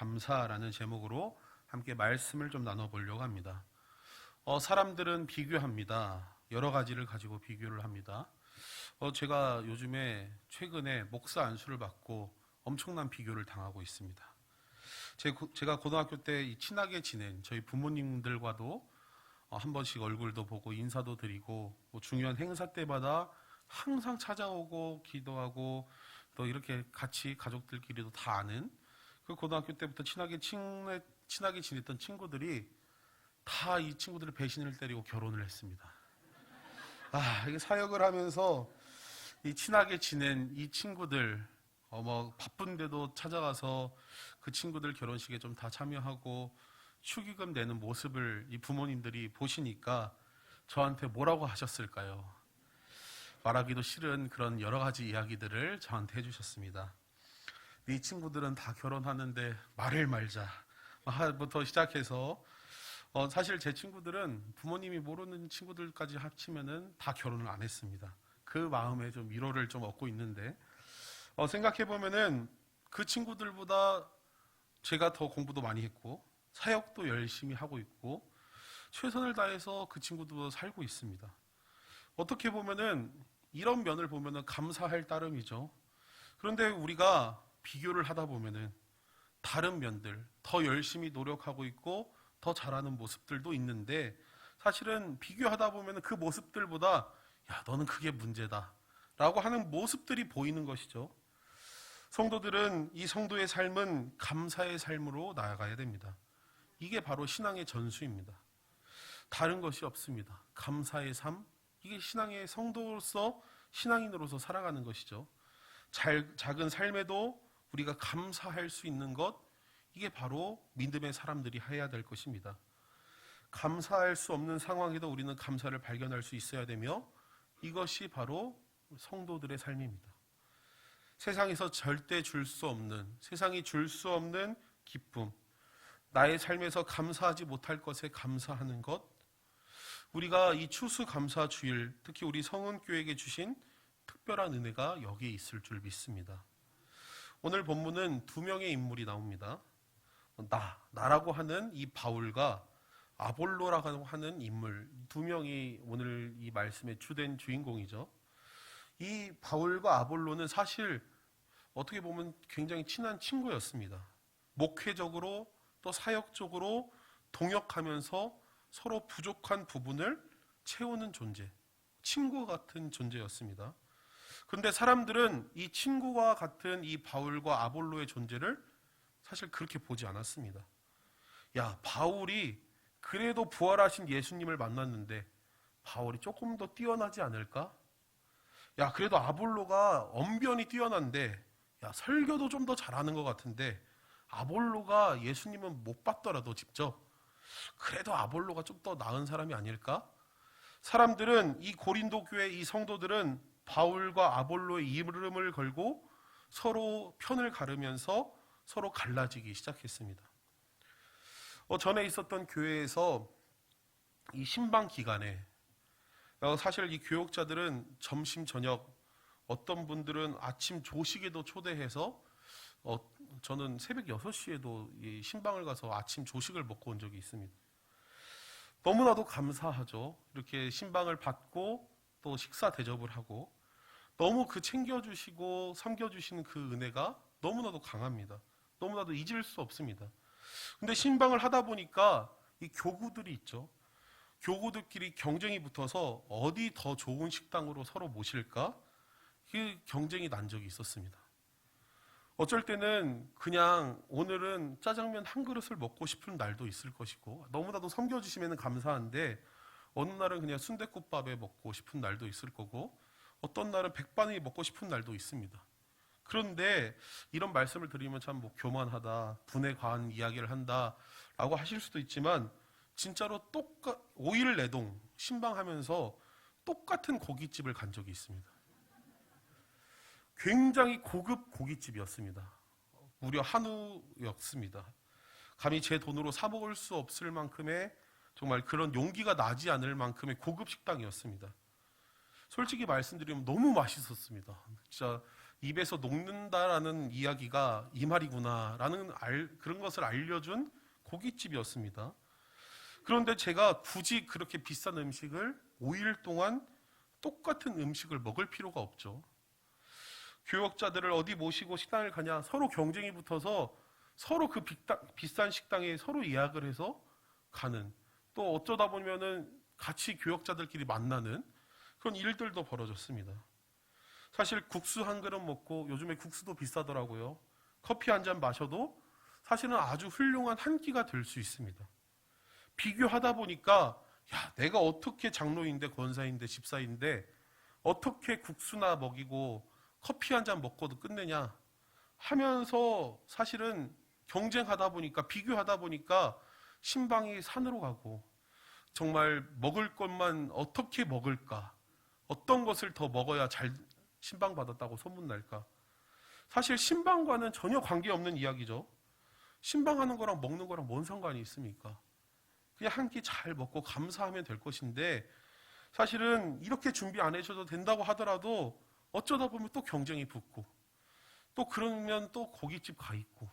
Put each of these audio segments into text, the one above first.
감사라는 제목으로 함께 말씀을 좀 나눠보려고 합니다. 사람들은 비교합니다. 여러 가지를 가지고 비교를 합니다. 제가 요즘에 최근에 목사 안수를 받고 엄청난 비교를 당하고 있습니다. 제가 고등학교 때 친하게 지낸 저희 부모님들과도 한 번씩 얼굴도 보고 인사도 드리고 중요한 행사 때마다 항상 찾아오고 기도하고 또 이렇게 같이 가족들끼리도 다 아는 그 고등학교 때부터 친하게 지냈던 친구들이 다 이 친구들을 배신을 때리고 결혼을 했습니다. 이게 사역을 하면서 이 친하게 지낸 이 친구들 바쁜데도 찾아가서 그 친구들 결혼식에 좀 다 참여하고 축의금 내는 모습을 이 부모님들이 보시니까 저한테 뭐라고 하셨을까요? 말하기도 싫은 그런 여러 가지 이야기들을 저한테 해주셨습니다. 네 친구들은 다 결혼하는데 말을 말자 부터 시작해서 사실 제 친구들은 부모님이 모르는 친구들까지 합치면은 다 결혼을 안 했습니다. 그 마음에 좀 위로를 좀 얻고 있는데 생각해보면은 그 친구들보다 제가 더 공부도 많이 했고 사역도 열심히 하고 있고 최선을 다해서 그 친구도 살고 있습니다. 어떻게 보면은 이런 면을 보면은 감사할 따름이죠. 그런데 우리가 비교를 하다 보면은 다른 면들, 더 열심히 노력하고 있고 더 잘하는 모습들도 있는데 사실은 비교하다 보면은 그 모습들보다 야, 너는 그게 문제다 라고 하는 모습들이 보이는 것이죠. 성도들은 이 성도의 삶은 감사의 삶으로 나아가야 됩니다. 이게 바로 신앙의 전수입니다. 다른 것이 없습니다. 감사의 삶, 이게 신앙의 성도로서 신앙인으로서 살아가는 것이죠. 작은 삶에도 우리가 감사할 수 있는 것, 이게 바로 믿음의 사람들이 해야 될 것입니다. 감사할 수 없는 상황에도 우리는 감사를 발견할 수 있어야 되며 이것이 바로 성도들의 삶입니다. 세상에서 절대 줄 수 없는, 세상이 줄 수 없는 기쁨, 나의 삶에서 감사하지 못할 것에 감사하는 것, 우리가 이 추수감사주일, 특히 우리 성은교회에게 주신 특별한 은혜가 여기에 있을 줄 믿습니다. 오늘 본문은 두 명의 인물이 나옵니다. 나라고 하는 이 바울과 아볼로라고 하는 인물, 두 명이 오늘 이 말씀의 주된 주인공이죠. 이 바울과 아볼로는 사실 어떻게 보면 굉장히 친한 친구였습니다. 목회적으로 또 사역적으로 동역하면서 서로 부족한 부분을 채우는 존재, 친구 같은 존재였습니다. 그런데 사람들은 이 친구와 같은 이 바울과 아볼로의 존재를 사실 그렇게 보지 않았습니다. 야, 바울이 그래도 부활하신 예수님을 만났는데 바울이 조금 더 뛰어나지 않을까? 야, 그래도 아볼로가 언변이 뛰어난데 야, 설교도 좀 더 잘하는 것 같은데 아볼로가 예수님은 못 봤더라도 직접 그래도 아볼로가 좀 더 나은 사람이 아닐까? 사람들은 이 고린도 교회 이 성도들은 바울과 아볼로의 이름을 걸고 서로 편을 가르면서 서로 갈라지기 시작했습니다. 전에 있었던 교회에서 이 신방 기간에 사실 이 교역자들은 점심 저녁 어떤 분들은 아침 조식에도 초대해서 저는 새벽 6시에도 이 신방을 가서 아침 조식을 먹고 온 적이 있습니다. 너무나도 감사하죠. 이렇게 신방을 받고 또 식사 대접을 하고 너무 그 챙겨주시고 섬겨주시는 그 은혜가 너무나도 강합니다. 너무나도 잊을 수 없습니다. 근데 신방을 하다 보니까 이 교구들이 있죠. 교구들끼리 경쟁이 붙어서 어디 더 좋은 식당으로 서로 모실까? 그 경쟁이 난 적이 있었습니다. 어쩔 때는 그냥 오늘은 짜장면 한 그릇을 먹고 싶은 날도 있을 것이고 너무나도 섬겨주시면 감사한데 어느 날은 그냥 순댓국밥에 먹고 싶은 날도 있을 거고 어떤 날은 백반이 먹고 싶은 날도 있습니다. 그런데 이런 말씀을 드리면 참 교만하다, 분에 과한 이야기를 한다라고 하실 수도 있지만 진짜로 5일 내동 신방하면서 똑같은 고깃집을 간 적이 있습니다. 굉장히 고급 고깃집이었습니다. 무려 한우였습니다. 감히 제 돈으로 사 먹을 수 없을 만큼의 정말 그런 용기가 나지 않을 만큼의 고급 식당이었습니다. 솔직히 말씀드리면 너무 맛있었습니다. 진짜 입에서 녹는다라는 이야기가 이 말이구나라는 그런 것을 알려준 고깃집이었습니다. 그런데 제가 굳이 그렇게 비싼 음식을 5일 동안 똑같은 음식을 먹을 필요가 없죠. 교역자들을 어디 모시고 식당을 가냐, 서로 경쟁이 붙어서 서로 그 비싼 식당에 서로 예약을 해서 가는, 또 어쩌다 보면은 같이 교역자들끼리 만나는 그런 일들도 벌어졌습니다. 사실 국수 한 그릇 먹고, 요즘에 국수도 비싸더라고요. 커피 한 잔 마셔도 사실은 아주 훌륭한 한 끼가 될 수 있습니다. 비교하다 보니까 야, 내가 어떻게 장로인데 권사인데 집사인데 어떻게 국수나 먹이고 커피 한 잔 먹고도 끝내냐 하면서 사실은 경쟁하다 보니까, 비교하다 보니까 신방이 산으로 가고, 정말 먹을 것만 어떻게 먹을까, 어떤 것을 더 먹어야 잘 신방받았다고 소문날까. 사실 신방과는 전혀 관계없는 이야기죠. 신방하는 거랑 먹는 거랑 뭔 상관이 있습니까? 그냥 한 끼 잘 먹고 감사하면 될 것인데, 사실은 이렇게 준비 안 해줘도 된다고 하더라도 어쩌다 보면 또 경쟁이 붙고, 또 그러면 또 고깃집 가 있고,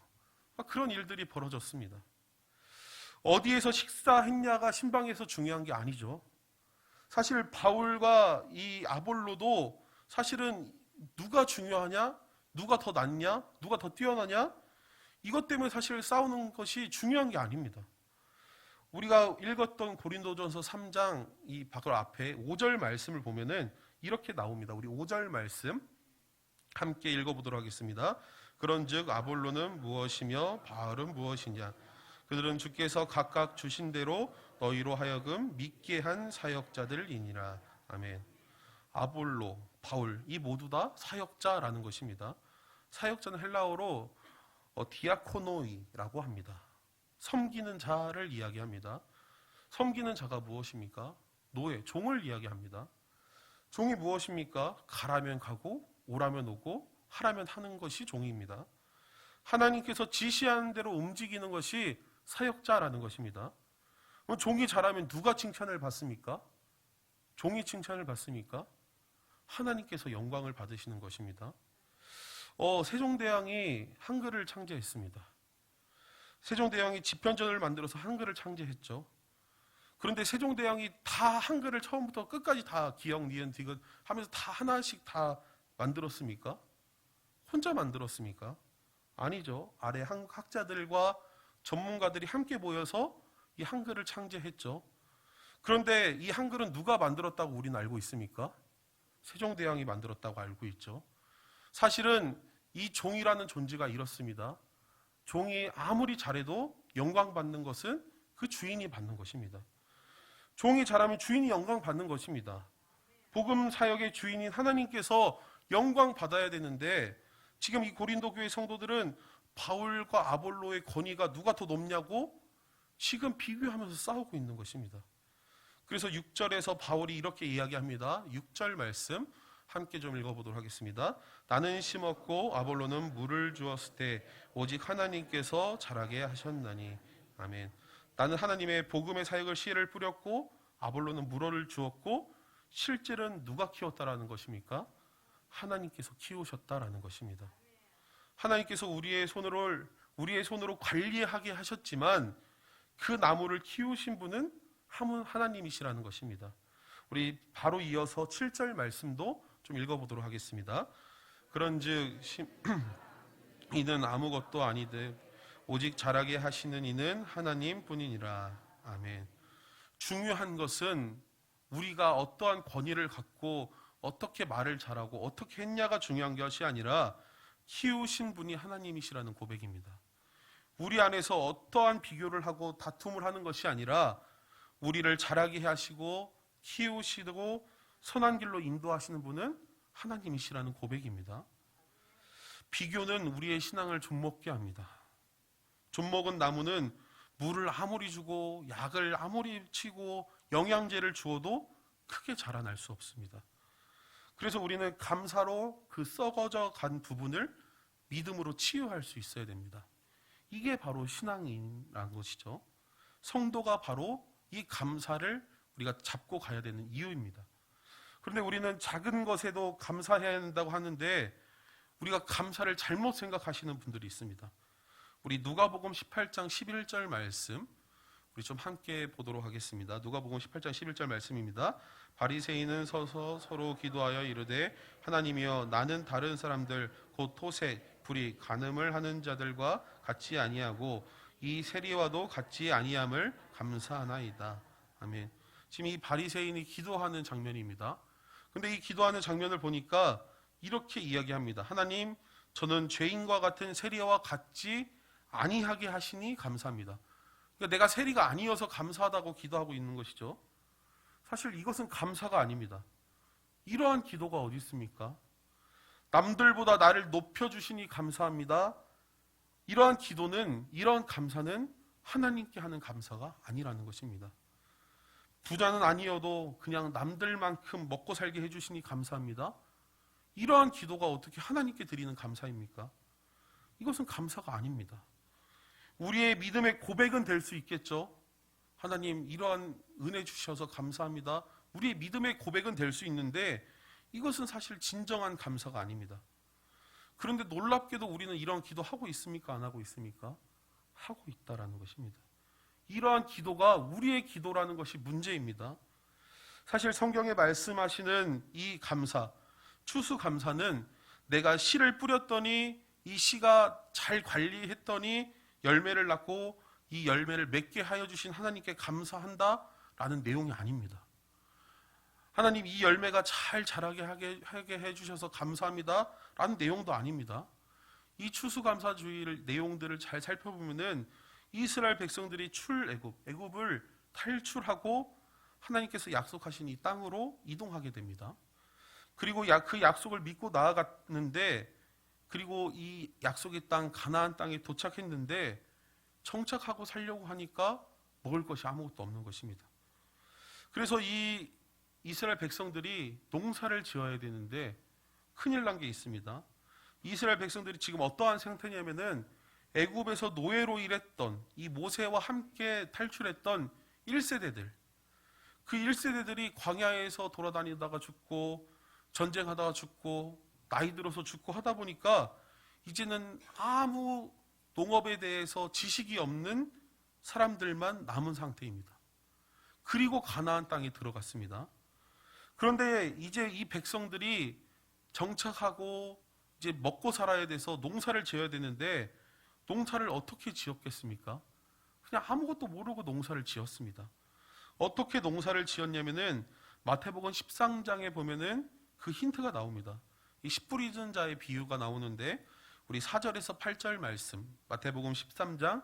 그런 일들이 벌어졌습니다. 어디에서 식사했냐가 신방에서 중요한 게 아니죠. 사실 바울과 이 아볼로도 사실은 누가 중요하냐, 누가 더 낫냐, 누가 더 뛰어나냐, 이것 때문에 사실 싸우는 것이 중요한 게 아닙니다. 우리가 읽었던 고린도전서 3장 이 바로 앞에 5절 말씀을 보면은 이렇게 나옵니다. 우리 5절 말씀 함께 읽어보도록 하겠습니다. 그런즉 아볼로는 무엇이며 바울은 무엇이냐? 그들은 주께서 각각 주신 대로 너희로 하여금 믿게 한 사역자들이니라. 아멘. 아볼로, 바울, 이 모두 다 사역자라는 것입니다. 사역자는 헬라어로 디아코노이라고 합니다. 섬기는 자를 이야기합니다. 섬기는 자가 무엇입니까? 노예, 종을 이야기합니다. 종이 무엇입니까? 가라면 가고 오라면 오고 하라면 하는 것이 종입니다. 하나님께서 지시하는 대로 움직이는 것이 사역자라는 것입니다. 그럼 종이 잘하면 누가 칭찬을 받습니까? 종이 칭찬을 받습니까? 하나님께서 영광을 받으시는 것입니다. 세종대왕이 한글을 창제했습니다. 세종대왕이 집현전을 만들어서 한글을 창제했죠. 그런데 세종대왕이 다 한글을 처음부터 끝까지 다 기역, 니은, 디귿 하면서 다 하나씩 다 만들었습니까? 혼자 만들었습니까? 아니죠. 아래 한국 학자들과 전문가들이 함께 모여서 이 한글을 창제했죠. 그런데 이 한글은 누가 만들었다고 우리는 알고 있습니까? 세종대왕이 만들었다고 알고 있죠. 사실은 이 종이라는 존재가 이렇습니다. 종이 아무리 잘해도 영광받는 것은 그 주인이 받는 것입니다. 종이 잘하면 주인이 영광 받는 것입니다. 복음 사역의 주인인 하나님께서 영광 받아야 되는데, 지금 이 고린도 교회 성도들은 바울과 아볼로의 권위가 누가 더 높냐고 지금 비교하면서 싸우고 있는 것입니다. 그래서 6절에서 바울이 이렇게 이야기합니다. 6절 말씀 함께 좀 읽어보도록 하겠습니다. 나는 심었고 아볼로는 물을 주었을 때 오직 하나님께서 자라게 하셨나니. 아멘. 나는 하나님의 복음의 사역을 씨를 뿌렸고 아볼로는 물을 주었고, 실제는 누가 키웠다라는 것입니까? 하나님께서 키우셨다라는 것입니다. 하나님께서 우리의 손으로 관리하게 하셨지만 그 나무를 키우신 분은 하나님이시라는 것입니다. 우리 바로 이어서 7절 말씀도 좀 읽어보도록 하겠습니다. 그런즉 이는 아무것도 아니되 오직 자라게 하시는 이는 하나님뿐이니라. 아멘. 중요한 것은 우리가 어떠한 권위를 갖고 어떻게 말을 잘하고 어떻게 했냐가 중요한 것이 아니라 키우신 분이 하나님이시라는 고백입니다. 우리 안에서 어떠한 비교를 하고 다툼을 하는 것이 아니라 우리를 자라게 하시고 키우시고 선한 길로 인도하시는 분은 하나님이시라는 고백입니다. 비교는 우리의 신앙을 좀먹게 합니다. 좀먹은 나무는 물을 아무리 주고 약을 아무리 치고 영양제를 주어도 크게 자라날 수 없습니다. 그래서 우리는 감사로 그 썩어져 간 부분을 믿음으로 치유할 수 있어야 됩니다. 이게 바로 신앙이라는 것이죠. 성도가 바로 이 감사를 우리가 잡고 가야 되는 이유입니다. 그런데 우리는 작은 것에도 감사해야 한다고 하는데 우리가 감사를 잘못 생각하시는 분들이 있습니다. 우리 누가복음 18장 11절 말씀 우리 좀 함께 보도록 하겠습니다. 누가복음 18장 11절 말씀입니다. 바리새인은 서서 서로 기도하여 이르되 하나님이여 나는 다른 사람들 곧 토색, 불이, 간음을 하는 자들과 같이 아니하고 이 세리와도 같이 아니함을 감사하나이다. 아멘. 지금 이 바리새인이 기도하는 장면입니다. 근데 이 기도하는 장면을 보니까 이렇게 이야기합니다. 하나님, 저는 죄인과 같은 세리와 같지 아니하게 하시니 감사합니다. 그러니까 내가 세리가 아니어서 감사하다고 기도하고 있는 것이죠. 사실 이것은 감사가 아닙니다. 이러한 기도가 어디 있습니까? 남들보다 나를 높여주시니 감사합니다. 이러한 기도는, 이러한 감사는 하나님께 하는 감사가 아니라는 것입니다. 부자는 아니어도 그냥 남들만큼 먹고 살게 해주시니 감사합니다. 이러한 기도가 어떻게 하나님께 드리는 감사입니까? 이것은 감사가 아닙니다. 우리의 믿음의 고백은 될 수 있겠죠. 하나님 이러한 은혜 주셔서 감사합니다. 우리의 믿음의 고백은 될 수 있는데 이것은 사실 진정한 감사가 아닙니다. 그런데 놀랍게도 우리는 이런 기도하고 있습니까? 안 하고 있습니까? 하고 있다라는 것입니다. 이러한 기도가 우리의 기도라는 것이 문제입니다. 사실 성경에 말씀하시는 이 감사, 추수감사는 내가 씨를 뿌렸더니 이 씨가 잘 관리했더니 열매를 낳고 이 열매를 맺게 하여 주신 하나님께 감사한다라는 내용이 아닙니다. 하나님 이 열매가 잘 자라게 하게 해주셔서 감사합니다 라는 내용도 아닙니다. 이 추수감사주의 내용들을 잘 살펴보면은 이스라엘 백성들이 애굽을 탈출하고 하나님께서 약속하신 이 땅으로 이동하게 됩니다. 그리고 그 약속을 믿고 나아갔는데, 그리고 이 약속의 땅 가나안 땅에 도착했는데 정착하고 살려고 하니까 먹을 것이 아무것도 없는 것입니다. 그래서 이 이스라엘 백성들이 농사를 지어야 되는데 큰일 난 게 있습니다. 이스라엘 백성들이 지금 어떠한 상태냐면은 애굽에서 노예로 일했던 이 모세와 함께 탈출했던 1세대들, 그 1세대들이 광야에서 돌아다니다가 죽고 전쟁하다가 죽고 나이 들어서 죽고 하다 보니까 이제는 아무 농업에 대해서 지식이 없는 사람들만 남은 상태입니다. 그리고 가나안 땅에 들어갔습니다. 그런데 이제 이 백성들이 정착하고 이제 먹고 살아야 돼서 농사를 지어야 되는데 농사를 어떻게 지었겠습니까? 그냥 아무것도 모르고 농사를 지었습니다. 어떻게 농사를 지었냐면은 마태복음 13장에 보면은 그 힌트가 나옵니다. 이 씨 뿌리는 자의 비유가 나오는데 우리 4절에서 8절 말씀, 마태복음 13장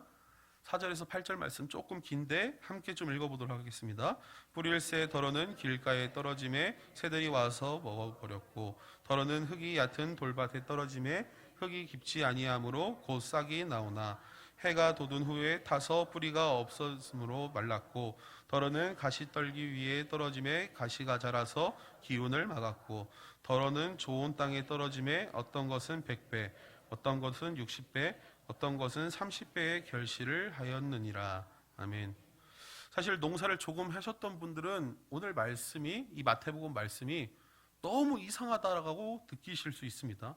4절에서 8절 말씀 조금 긴데 함께 좀 읽어보도록 하겠습니다. 뿌릴새 덜어는 길가에 떨어짐에 새들이 와서 먹어버렸고 덜어는 흙이 얕은 돌밭에 떨어짐에 흙이 깊지 아니하므로 곧 싹이 나오나 해가 돋은 후에 타서 뿌리가 없었으므로 말랐고 덜어는 가시떨기 위에 떨어짐에 가시가 자라서 기운을 막았고 덜어는 좋은 땅에 떨어짐에 어떤 것은 100배 어떤 것은 60배 어떤 것은 30배의 결실을 하였느니라. 아멘. 사실 농사를 조금 하셨던 분들은 오늘 말씀이, 이 마태복음 말씀이 너무 이상하다라고 느끼실 수 있습니다.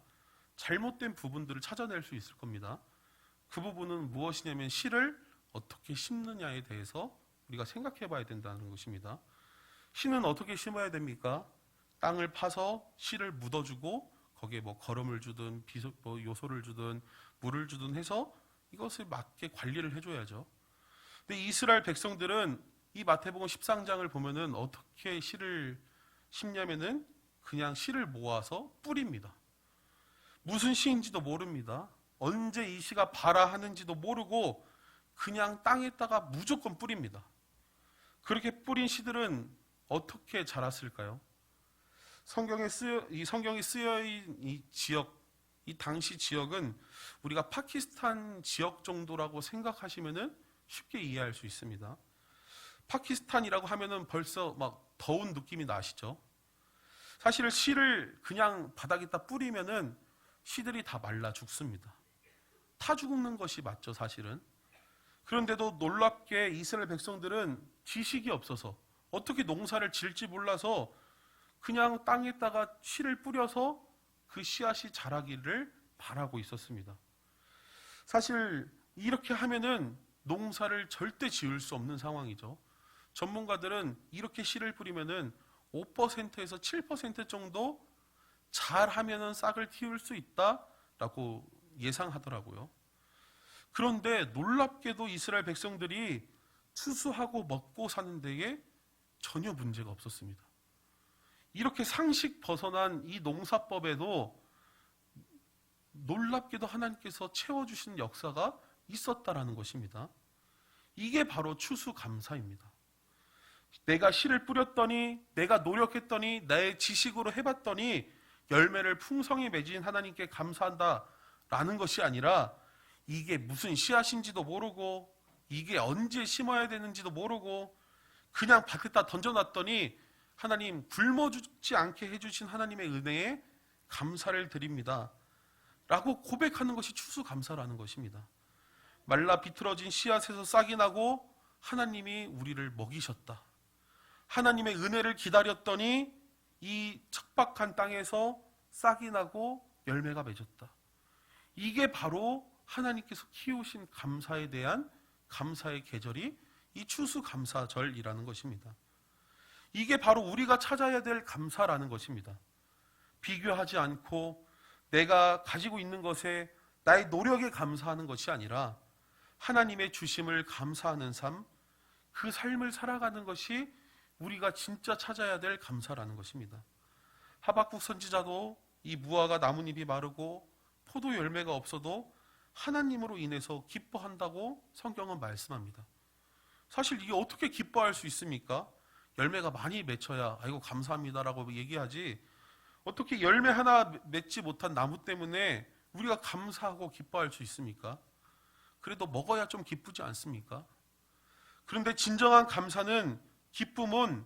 잘못된 부분들을 찾아낼 수 있을 겁니다. 그 부분은 무엇이냐면 씨를 어떻게 심느냐에 대해서 우리가 생각해 봐야 된다는 것입니다. 씨는 어떻게 심어야 됩니까? 땅을 파서 씨를 묻어주고 거기에 뭐 거름을 주든 요소를 주든 물을 주든 해서 이것을 맞게 관리를 해줘야죠. 근데 이스라엘 백성들은 이 마태복음 13장을 보면은 어떻게 씨를 심냐면은 그냥 씨를 모아서 뿌립니다. 무슨 씨인지도 모릅니다. 언제 이 씨가 발아하는지도 모르고 그냥 땅에다가 무조건 뿌립니다. 그렇게 뿌린 씨들은 어떻게 자랐을까요? 이 성경이 쓰여인 이 지역, 이 당시 지역은 우리가 파키스탄 지역 정도라고 생각하시면은 쉽게 이해할 수 있습니다. 파키스탄이라고 하면은 벌써 막 더운 느낌이 나시죠? 사실 씨를 그냥 바닥에다 뿌리면은 씨들이 다 말라 죽습니다. 타 죽는 것이 맞죠, 사실은. 그런데도 놀랍게 이스라엘 백성들은 지식이 없어서 어떻게 농사를 지을지 몰라서 그냥 땅에다가 씨를 뿌려서 그 씨앗이 자라기를 바라고 있었습니다. 사실 이렇게 하면은 농사를 절대 지을 수 없는 상황이죠. 전문가들은 이렇게 씨를 뿌리면은 5%에서 7% 정도 잘하면은 싹을 틔울 수 있다라고 예상하더라고요. 그런데 놀랍게도 이스라엘 백성들이 추수하고 먹고 사는 데에 전혀 문제가 없었습니다. 이렇게 상식 벗어난 이 농사법에도 놀랍게도 하나님께서 채워주시는 역사가 있었다라는 것입니다. 이게 바로 추수감사입니다. 내가 씨를 뿌렸더니, 내가 노력했더니, 나의 지식으로 해봤더니 열매를 풍성히 맺은 하나님께 감사한다라는 것이 아니라, 이게 무슨 씨앗인지도 모르고 이게 언제 심어야 되는지도 모르고 그냥 밭에다 던져놨더니 하나님 굶어 죽지 않게 해주신 하나님의 은혜에 감사를 드립니다 라고 고백하는 것이 추수감사라는 것입니다. 말라 비틀어진 씨앗에서 싹이 나고 하나님이 우리를 먹이셨다. 하나님의 은혜를 기다렸더니 이 척박한 땅에서 싹이 나고 열매가 맺었다. 이게 바로 하나님께서 키우신 감사에 대한 감사의 계절이 이 추수감사절이라는 것입니다. 이게 바로 우리가 찾아야 될 감사라는 것입니다. 비교하지 않고 내가 가지고 있는 것에 나의 노력에 감사하는 것이 아니라 하나님의 주심을 감사하는 삶, 그 삶을 살아가는 것이 우리가 진짜 찾아야 될 감사라는 것입니다. 하박국 선지자도 이 무화과 나뭇잎이 마르고 포도 열매가 없어도 하나님으로 인해서 기뻐한다고 성경은 말씀합니다. 사실 이게 어떻게 기뻐할 수 있습니까? 열매가 많이 맺혀야 아이고 감사합니다라고 얘기하지, 어떻게 열매 하나 맺지 못한 나무 때문에 우리가 감사하고 기뻐할 수 있습니까? 그래도 먹어야 좀 기쁘지 않습니까? 그런데 진정한 감사는, 기쁨은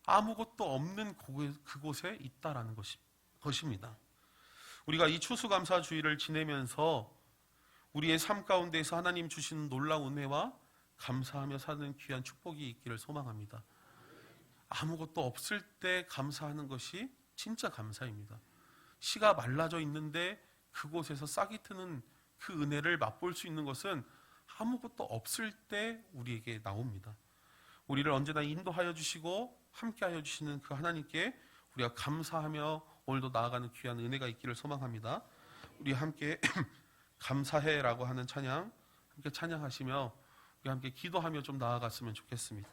아무것도 없는 그곳에 있다라는 것입니다. 우리가 이 추수감사주의를 지내면서 우리의 삶 가운데에서 하나님 주시는 놀라운 은혜와 감사하며 사는 귀한 축복이 있기를 소망합니다. 아무것도 없을 때 감사하는 것이 진짜 감사입니다. 씨가 말라져 있는데 그곳에서 싹이 트는 그 은혜를 맛볼 수 있는 것은 아무것도 없을 때 우리에게 나옵니다. 우리를 언제나 인도하여 주시고 함께하여 주시는 그 하나님께 우리가 감사하며 오늘도 나아가는 귀한 은혜가 있기를 소망합니다. 우리 함께 감사해라고 하는 찬양 함께 찬양하시며 우리 함께 기도하며 좀 나아갔으면 좋겠습니다.